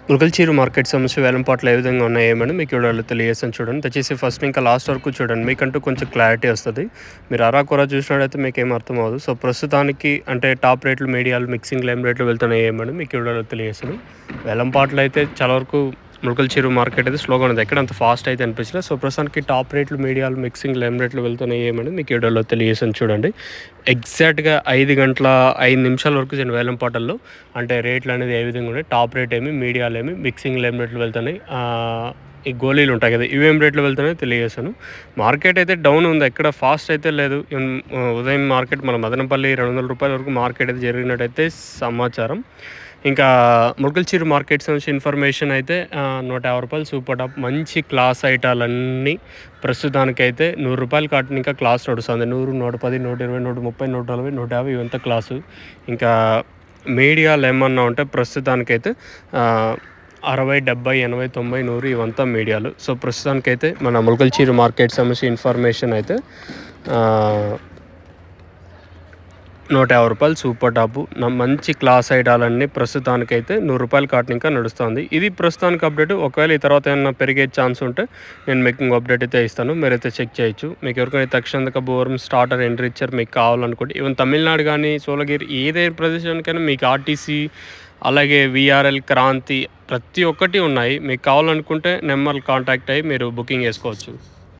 ములకల్చీరు market సంబంధించి వేలంపాట్లు ఏ విధంగా ఉన్నాయో ఏమని మీకు వీడియోలో తెలియజేస్తాను చూడండి. దయచేసి ఫస్ట్ ఇంకా లాస్ట్ వరకు చూడండి, మీకంటూ కొంచెం క్లారిటీ వస్తుంది. మీరు అరాకొరా చూసినట్టయితే మీకు ఏం అర్థం అవ్వదు. సో ప్రస్తుతానికి అంటే టాప్ రేట్లు, మీడియాలు, మిక్సింగ్ లైమ్ రేట్లు వెళ్తున్నాయి ఏమని మీకు వీడియోలో తెలియజేస్తాను. వేలంపాట్లు అయితే చాలా వరకు ములకల్చీరు మార్కెట్ అయితే స్లోగా ఉంది, ఎక్కడ అంత ఫాస్ట్ అయితే అనిపించలేదు. సో ప్రస్తుతానికి టాప్ రేట్లు, మీడియాలు, మిక్సింగ్ లైమ్ రేట్లు వెళ్తున్నాయి ఏమని మీకు వీడియోలో తెలియజేసాను చూడండి. ఎగ్జాక్ట్గా 5 గంటల 5 నిమిషాల వరకు నేను వేలంపాటల్లో అంటే రేట్లు అనేది ఏ విధంగా ఉన్నాయి, టాప్ రేట్ ఏమి, మీడియాలు ఏమి, మిక్సింగ్ లైమ్ రేట్లు వెళ్తున్నాయి, ఈ గోళీలు ఉంటాయి కదా ఇవేం రేట్లు వెళ్తున్నాయో తెలియజేశాను. మార్కెట్ అయితే డౌన్ ఉంది, ఎక్కడ ఫాస్ట్ అయితే లేదు. ఉదయం మార్కెట్ మన మదనపల్లి 200 రూపాయల వరకు మార్కెట్ అయితే జరిగినట్టయితే సమాచారం. ఇంకా ములకల్చీరు మార్కెట్ సంబంధించి ఇన్ఫర్మేషన్ అయితే 150 రూపాయలు సూపర్ టాప్ మంచి క్లాస్ ఐటాలన్నీ ప్రస్తుతానికైతే 100 రూపాయలు కాటన్ ఇంకా క్లాస్ నడుస్తుంది. 100, 110, 120, 130, 140, 150 ఇవంతా క్లాసు. ఇంకా మీడియాలు ఏమన్నా ఉంటే ప్రస్తుతానికైతే 60, 70, 80, 90, 100 ఇవంతా మీడియాలు. సో ప్రస్తుతానికైతే మన ములకల్చీరు మార్కెట్ సంబంధించి ఇన్ఫర్మేషన్ అయితే 150 రూపాయలు సూపర్ టాపు మంచి క్లాస్ ఐటాలన్నీ ప్రస్తుతానికైతే 100 రూపాయలు కాటన్ ఇంకా నడుస్తుంది. ఇది ప్రస్తుతానికి అప్డేట్. ఒకవేళ ఈ తర్వాత ఏమైనా పెరిగే ఛాన్స్ ఉంటే నేను మీకు అప్డేట్ అయితే ఇస్తాను, మీరైతే చెక్ చేయొచ్చు. మీకు ఎవరికైనా తక్షణక బోరం స్టార్టర్ ఎంట్రీ ఇచ్చారు మీకు కావాలనుకుంటే, ఈవెన్ తమిళనాడు కానీ సోలగిరి ఏదైనా ప్రదేశానికైనా మీకు ఆర్టీసీ అలాగే విఆర్ఎల్, క్రాంతి ప్రతి ఒక్కటి ఉన్నాయి. మీకు కావాలనుకుంటే నెంబర్లు కాంటాక్ట్ అయ్యి మీరు బుకింగ్ చేసుకోవచ్చు.